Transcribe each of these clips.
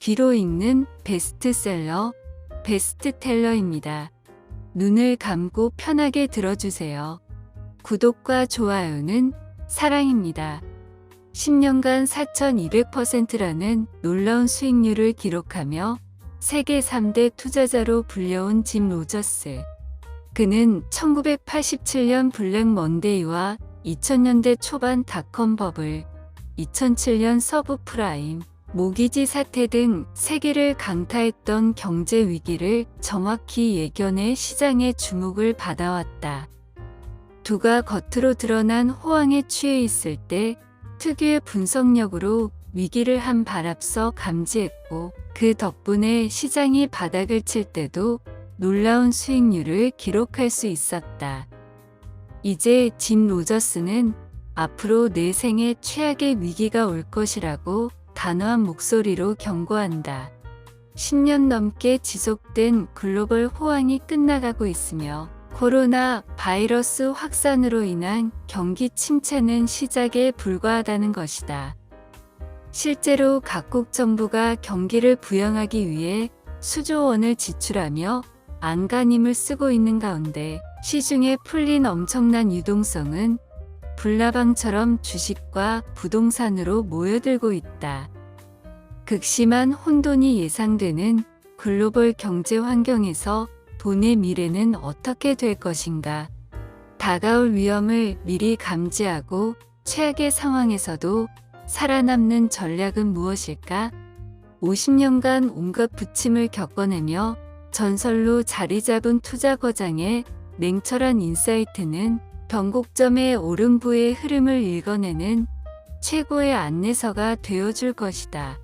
귀로 읽는 베스트셀러, 베스트텔러입니다. 눈을 감고 편하게 들어주세요. 구독과 좋아요는 사랑입니다. 10년간 4,200%라는 놀라운 수익률을 기록하며 세계 3대 투자자로 불려온 짐 로저스. 그는 1987년 블랙 먼데이와 2000년대 초반 닷컴 버블, 2007년 서브프라임, 모기지 사태 등 세계를 강타했던 경제 위기를 정확히 예견해 시장의 주목을 받아왔다. 두가 겉으로 드러난 호황에 취해 있을 때 특유의 분석력으로 위기를 한 발 앞서 감지했고, 그 덕분에 시장이 바닥을 칠 때도 놀라운 수익률을 기록할 수 있었다. 이제 짐 로저스는 앞으로 내 생에 최악의 위기가 올 것이라고 단호한 목소리로 경고한다. 10년 넘게 지속된 글로벌 호황이 끝나가고 있으며 코로나 바이러스 확산으로 인한 경기 침체는 시작에 불과하다는 것이다. 실제로 각국 정부가 경기를 부양하기 위해 수조 원을 지출하며 안간힘을 쓰고 있는 가운데 시중에 풀린 엄청난 유동성은 불나방처럼 주식과 부동산으로 모여들고 있다. 극심한 혼돈이 예상되는 글로벌 경제 환경에서 돈의 미래는 어떻게 될 것인가? 다가올 위험을 미리 감지하고 최악의 상황에서도 살아남는 전략은 무엇일까? 50년간 온갖 부침을 겪어내며 전설로 자리 잡은 투자 거장의 냉철한 인사이트는 변곡점의 오름부의 흐름을 읽어내는 최고의 안내서가 되어줄 것이다.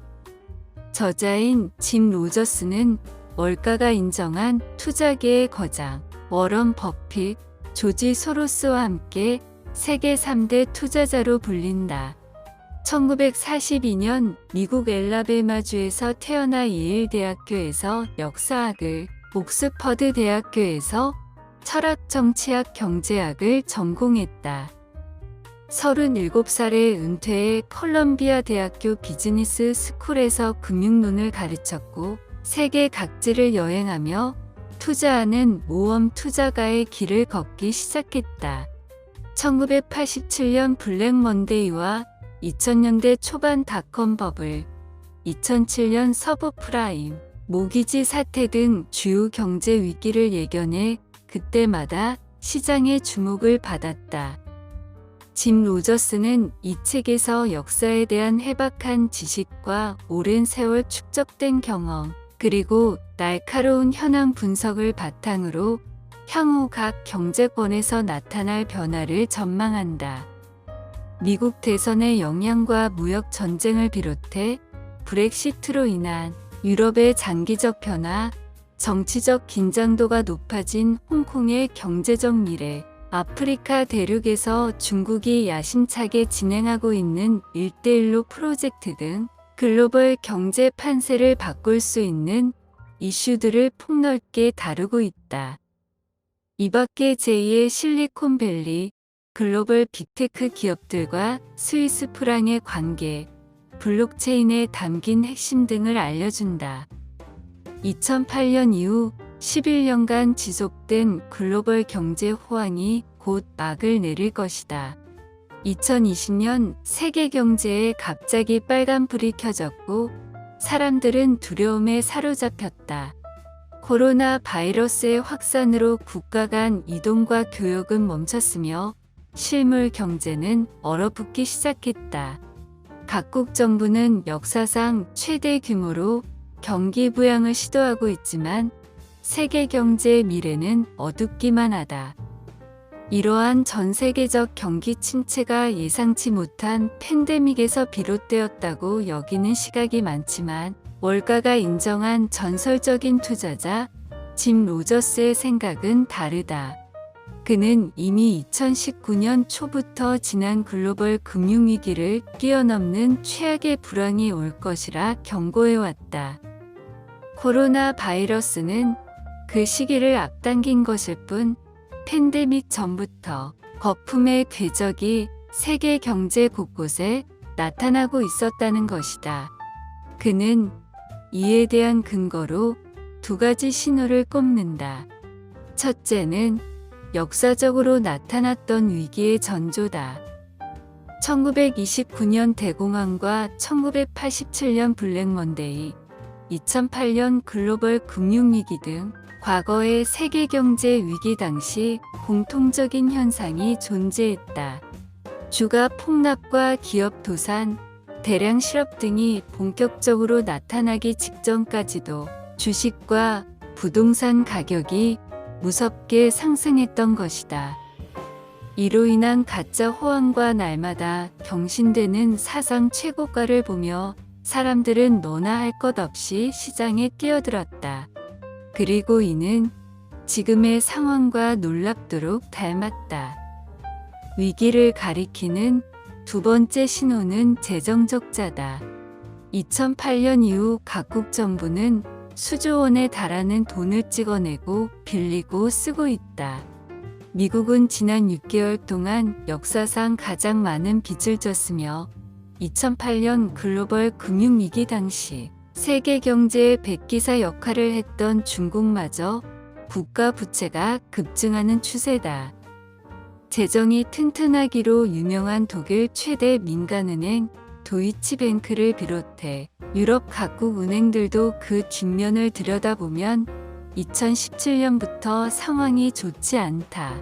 저자인 짐 로저스는 월가가 인정한 투자계의 거장 워런 버핏, 조지 소로스와 함께 세계 3대 투자자로 불린다. 1942년 미국 엘라베마주에서 태어나 예일 대학교에서 역사학을, 옥스퍼드 대학교에서 철학, 정치학, 경제학을 전공했다. 37살에 은퇴해 컬럼비아 대학교 비즈니스 스쿨에서 금융론을 가르쳤고 세계 각지를 여행하며 투자하는 모험 투자가의 길을 걷기 시작했다. 1987년 블랙 먼데이와 2000년대 초반 닷컴 버블, 2007년 서브프라임, 모기지 사태 등 주요 경제 위기를 예견해 그때마다 시장의 주목을 받았다. 짐 로저스는 이 책에서 역사에 대한 해박한 지식과 오랜 세월 축적된 경험, 그리고 날카로운 현황 분석을 바탕으로 향후 각 경제권에서 나타날 변화를 전망한다. 미국 대선의 영향과 무역 전쟁을 비롯해 브렉시트로 인한 유럽의 장기적 변화, 정치적 긴장도가 높아진 홍콩의 경제적 미래, 아프리카 대륙에서 중국이 야심차게 진행하고 있는 1대1로 프로젝트 등 글로벌 경제 판세를 바꿀 수 있는 이슈들을 폭넓게 다루고 있다. 이 밖에 제2의 실리콘밸리, 글로벌 빅테크 기업들과 스위스 프랑의 관계, 블록체인에 담긴 핵심 등을 알려준다. 2008년 이후 11년간 지속된 글로벌 경제 호황이 곧 막을 내릴 것이다. 2020년 세계 경제에 갑자기 빨간불이 켜졌고 사람들은 두려움에 사로잡혔다. 코로나 바이러스의 확산으로 국가 간 이동과 교역은 멈췄으며 실물 경제는 얼어붙기 시작했다. 각국 정부는 역사상 최대 규모로 경기 부양을 시도하고 있지만 세계 경제의 미래는 어둡기만 하다. 이러한 전 세계적 경기 침체가 예상치 못한 팬데믹에서 비롯되었다고 여기는 시각이 많지만 월가가 인정한 전설적인 투자자 짐 로저스의 생각은 다르다. 그는 이미 2019년 초부터 지난 글로벌 금융위기를 뛰어넘는 최악의 불황이 올 것이라 경고해왔다. 코로나 바이러스는 그 시기를 앞당긴 것일 뿐 팬데믹 전부터 거품의 궤적이 세계 경제 곳곳에 나타나고 있었다는 것이다. 그는 이에 대한 근거로 두 가지 신호를 꼽는다. 첫째는 역사적으로 나타났던 위기의 전조다. 1929년 대공황과 1987년 블랙먼데이, 2008년 글로벌 금융위기 등 과거의 세계 경제 위기 당시 공통적인 현상이 존재했다. 주가 폭락과 기업 도산, 대량 실업 등이 본격적으로 나타나기 직전까지도 주식과 부동산 가격이 무섭게 상승했던 것이다. 이로 인한 가짜 호황과 날마다 경신되는 사상 최고가를 보며 사람들은 너나 할 것 없이 시장에 뛰어들었다. 그리고 이는 지금의 상황과 놀랍도록 닮았다. 위기를 가리키는 두 번째 신호는 재정 적자다. 2008년 이후 각국 정부는 수조 원에 달하는 돈을 찍어내고 빌리고 쓰고 있다. 미국은 지난 6개월 동안 역사상 가장 많은 빚을 졌으며 2008년 글로벌 금융위기 당시 세계 경제의 백기사 역할을 했던 중국마저 국가 부채가 급증하는 추세다. 재정이 튼튼하기로 유명한 독일 최대 민간은행 도이치뱅크를 비롯해 유럽 각국 은행들도 그 뒷면을 들여다보면 2017년부터 상황이 좋지 않다.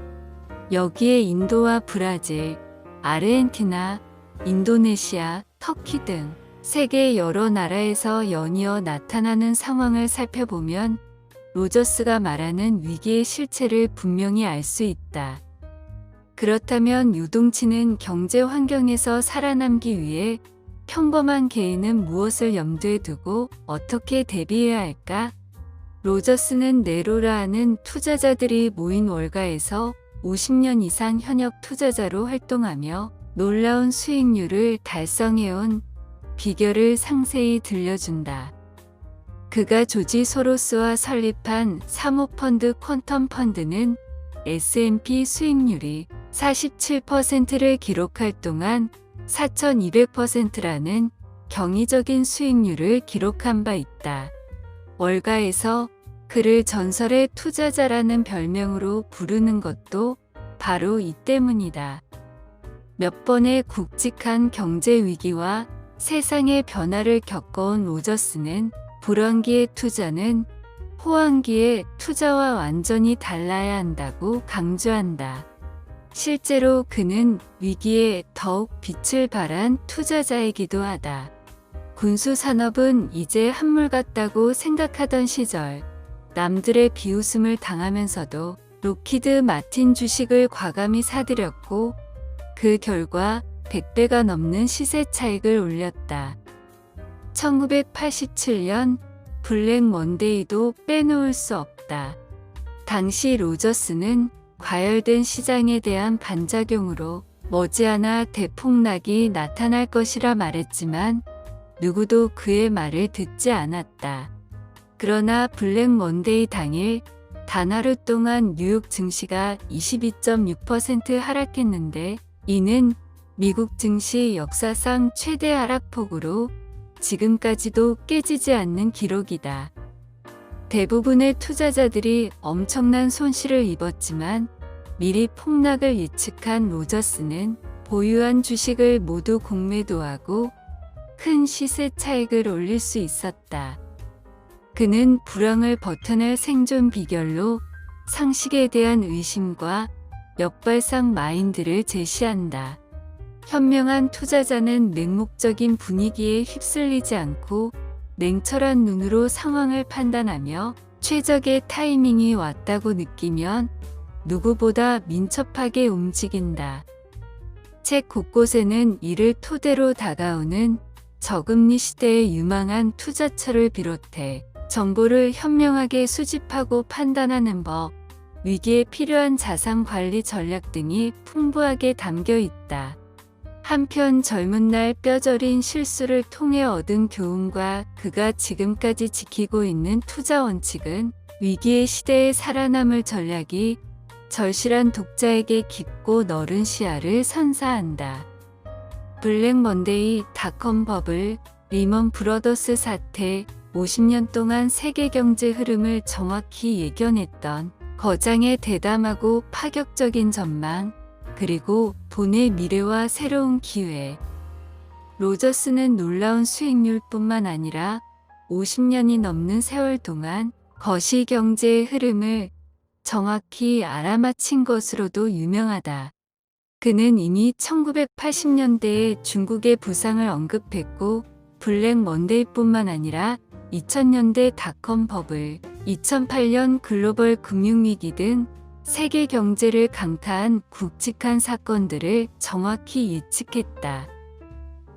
여기에 인도와 브라질, 아르헨티나, 인도네시아, 터키 등 세계 여러 나라에서 연이어 나타나는 상황을 살펴보면 로저스가 말하는 위기의 실체를 분명히 알 수 있다. 그렇다면 요동치는 경제 환경에서 살아남기 위해 평범한 개인은 무엇을 염두에 두고 어떻게 대비해야 할까? 로저스는 네로라 하는 투자자들이 모인 월가에서 50년 이상 현역 투자자로 활동하며 놀라운 수익률을 달성해온 비결을 상세히 들려준다. 그가 조지 소로스와 설립한 사모펀드 퀀텀 펀드는 S&P 수익률이 47%를 기록할 동안 4200%라는 경이적인 수익률을 기록한 바 있다. 월가에서 그를 전설의 투자자라는 별명으로 부르는 것도 바로 이 때문이다. 몇 번의 굵직한 경제 위기와 세상의 변화를 겪어온 로저스는 불황기의 투자는 호황기의 투자와 완전히 달라야 한다고 강조한다. 실제로 그는 위기에 더욱 빛을 발한 투자자이기도 하다. 군수 산업은 이제 한물 같다고 생각하던 시절, 남들의 비웃음을 당하면서도 로키드 마틴 주식을 과감히 사들였고 그 결과 100배가 넘는 시세 차익을 올렸다. 1987년 블랙 먼데이도 빼놓을 수 없다. 당시 로저스는 과열된 시장에 대한 반작용으로 머지않아 대폭락이 나타날 것이라 말했지만 누구도 그의 말을 듣지 않았다. 그러나 블랙 먼데이 당일 단 하루 동안 뉴욕 증시가 22.6% 하락했는데 이는 미국 증시 역사상 최대 하락폭으로 지금까지도 깨지지 않는 기록이다. 대부분의 투자자들이 엄청난 손실을 입었지만 미리 폭락을 예측한 로저스는 보유한 주식을 모두 공매도하고 큰 시세 차익을 올릴 수 있었다. 그는 불황을 버텨낼 생존 비결로 상식에 대한 의심과 역발상 마인드를 제시한다. 현명한 투자자는 맹목적인 분위기에 휩쓸리지 않고 냉철한 눈으로 상황을 판단하며 최적의 타이밍이 왔다고 느끼면 누구보다 민첩하게 움직인다. 책 곳곳에는 이를 토대로 다가오는 저금리 시대의 유망한 투자처를 비롯해 정보를 현명하게 수집하고 판단하는 법, 위기에 필요한 자산 관리 전략 등이 풍부하게 담겨 있다. 한편 젊은 날 뼈저린 실수를 통해 얻은 교훈과 그가 지금까지 지키고 있는 투자 원칙은 위기의 시대에 살아남을 전략이 절실한 독자에게 깊고 넓은 시야를 선사한다. 블랙 먼데이, 닷컴 버블, 리먼 브러더스 사태, 50년 동안 세계 경제 흐름을 정확히 예견했던 거장의 대담하고 파격적인 전망, 그리고 돈의 미래와 새로운 기회. 로저스는 놀라운 수익률뿐만 아니라 50년이 넘는 세월 동안 거시경제의 흐름을 정확히 알아맞힌 것으로도 유명하다. 그는 이미 1980년대에 중국의 부상을 언급했고, 블랙 먼데이뿐만 아니라 2000년대 닷컴 버블, 2008년 글로벌 금융위기 등 세계 경제를 강타한 굵직한 사건들을 정확히 예측했다.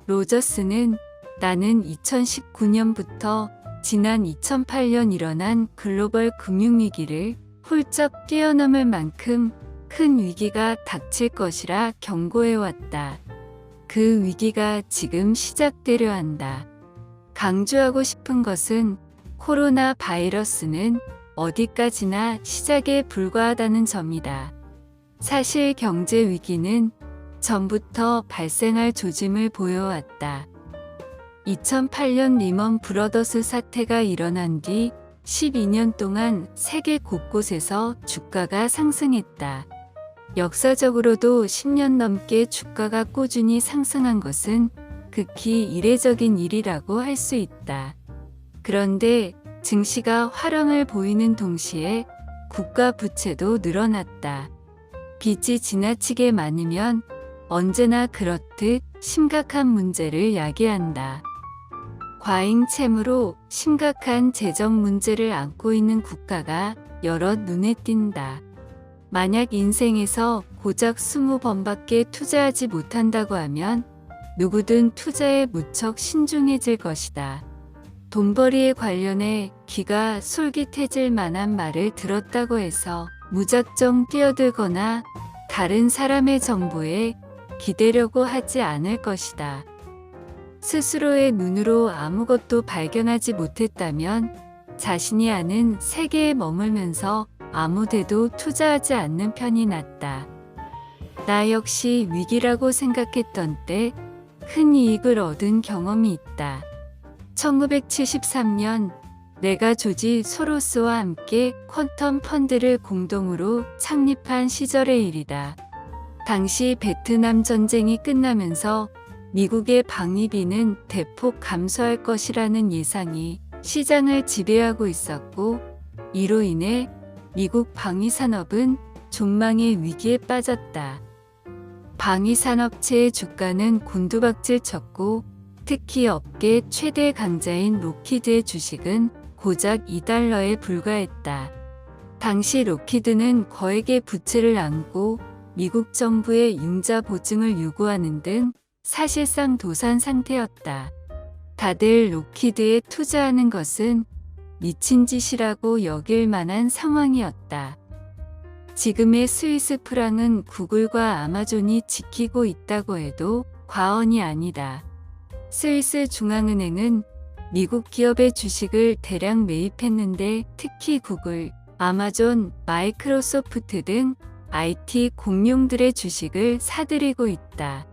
로저스는 나는 2019년부터 지난 2008년 일어난 글로벌 금융위기를 훌쩍 뛰어넘을 만큼 큰 위기가 닥칠 것이라 경고해왔다. 그 위기가 지금 시작되려 한다. 강조하고 싶은 것은 코로나 바이러스는 어디까지나 시작에 불과하다는 점이다. 사실 경제 위기는 전부터 발생할 조짐을 보여왔다. 2008년 리먼 브러더스 사태가 일어난 뒤 12년 동안 세계 곳곳에서 주가가 상승했다. 역사적으로도 10년 넘게 주가가 꾸준히 상승한 것은 극히 이례적인 일이라고 할 수 있다. 그런데 증시가 화랑을 보이는 동시에 국가 부채도 늘어났다. 빚이 지나치게 많으면 언제나 그렇듯 심각한 문제를 야기한다. 과잉 채무로 심각한 재정 문제를 안고 있는 국가가 여럿 눈에 띈다. 만약 인생에서 고작 20번밖에 투자하지 못한다고 하면 누구든 투자에 무척 신중해질 것이다. 돈벌이에 관련해 귀가 솔깃해질 만한 말을 들었다고 해서 무작정 뛰어들거나 다른 사람의 정보에 기대려고 하지 않을 것이다. 스스로의 눈으로 아무것도 발견하지 못했다면 자신이 아는 세계에 머물면서 아무데도 투자하지 않는 편이 낫다. 나 역시 위기라고 생각했던 때 큰 이익을 얻은 경험이 있다. 1973년 내가 조지 소로스와 함께 퀀텀 펀드를 공동으로 창립한 시절의 일이다. 당시 베트남 전쟁이 끝나면서 미국의 방위비는 대폭 감소할 것이라는 예상이 시장을 지배하고 있었고, 이로 인해 미국 방위산업은 존망의 위기에 빠졌다. 방위산업체의 주가는 곤두박질 쳤고, 특히 업계 최대 강자인 록히드의 주식은 고작 $2에 불과했다. 당시 록히드는 거액의 부채를 안고 미국 정부의 융자 보증을 요구하는 등 사실상 도산 상태였다. 다들 록히드에 투자하는 것은 미친 짓이라고 여길 만한 상황이었다. 지금의 스위스 프랑은 구글과 아마존이 지키고 있다고 해도 과언이 아니다. 스위스 중앙은행은 미국 기업의 주식을 대량 매입했는데 특히 구글, 아마존, 마이크로소프트 등 IT 공룡들의 주식을 사들이고 있다.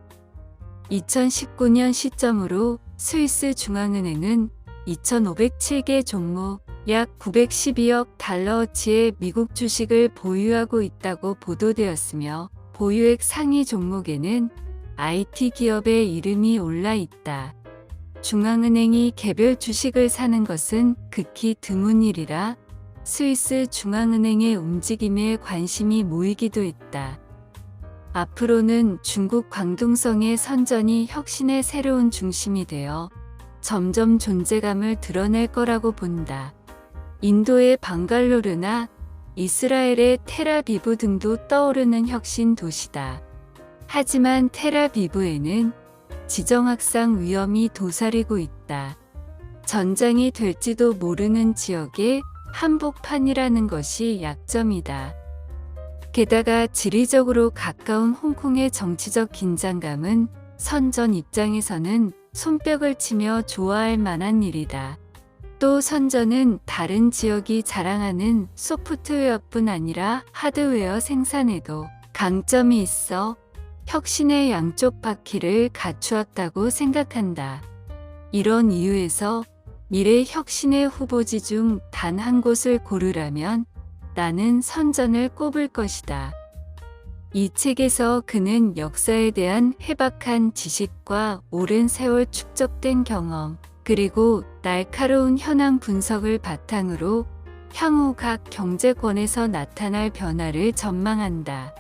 2019년 시점으로 스위스 중앙은행은 2,507개 종목 약 912억 달러어치의 미국 주식을 보유하고 있다고 보도되었으며, 보유액 상위 종목에는 IT 기업의 이름이 올라 있다. 중앙은행이 개별 주식을 사는 것은 극히 드문 일이라 스위스 중앙은행의 움직임에 관심이 모이기도 했다. 앞으로는 중국 광둥성의 선전이 혁신의 새로운 중심이 되어 점점 존재감을 드러낼 거라고 본다. 인도의 방갈로르나 이스라엘의 텔아비브 등도 떠오르는 혁신 도시다. 하지만 텔아비브에는 지정학상 위험이 도사리고 있다. 전장이 될지도 모르는 지역의 한복판이라는 것이 약점이다. 게다가 지리적으로 가까운 홍콩의 정치적 긴장감은 선전 입장에서는 손뼉을 치며 좋아할 만한 일이다. 또 선전은 다른 지역이 자랑하는 소프트웨어뿐 아니라 하드웨어 생산에도 강점이 있어 혁신의 양쪽 바퀴를 갖추었다고 생각한다. 이런 이유에서 미래 혁신의 후보지 중 단 한 곳을 고르라면 나는 선전을 꼽을 것이다. 이 책에서 그는 역사에 대한 해박한 지식과 오랜 세월 축적된 경험, 그리고 날카로운 현황 분석을 바탕으로 향후 각 경제권에서 나타날 변화를 전망한다.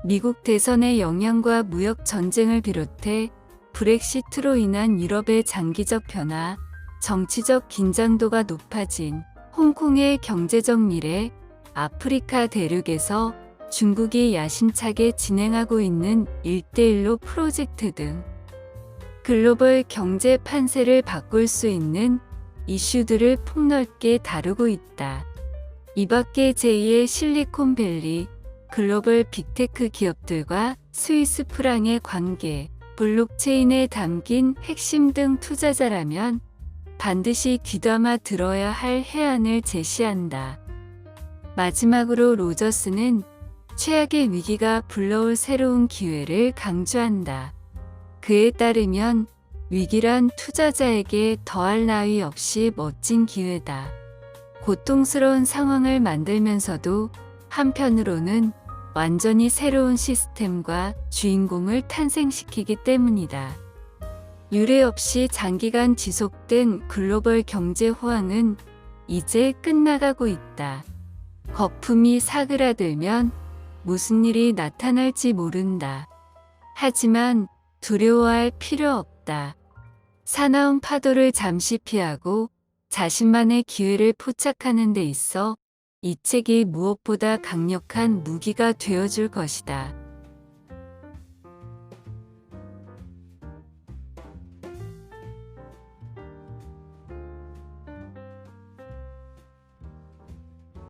미국 대선의 영향과 무역 전쟁을 비롯해 브렉시트로 인한 유럽의 장기적 변화, 정치적 긴장도가 높아진 홍콩의 경제적 미래, 아프리카 대륙에서 중국이 야심차게 진행하고 있는 1대1로 프로젝트 등 글로벌 경제 판세를 바꿀 수 있는 이슈들을 폭넓게 다루고 있다. 이 밖에 제2의 실리콘밸리, 글로벌 빅테크 기업들과 스위스 프랑의 관계, 블록체인에 담긴 핵심 등 투자자라면 반드시 귀담아 들어야 할 해안을 제시한다. 마지막으로 로저스는 최악의 위기가 불러올 새로운 기회를 강조한다. 그에 따르면 위기란 투자자에게 더할 나위 없이 멋진 기회다. 고통스러운 상황을 만들면서도 한편으로는 완전히 새로운 시스템과 주인공을 탄생시키기 때문이다. 유례 없이 장기간 지속된 글로벌 경제 호황은 이제 끝나가고 있다. 거품이 사그라들면 무슨 일이 나타날지 모른다. 하지만 두려워할 필요 없다. 사나운 파도를 잠시 피하고 자신만의 기회를 포착하는 데 있어 이 책이 무엇보다 강력한 무기가 되어줄 것이다.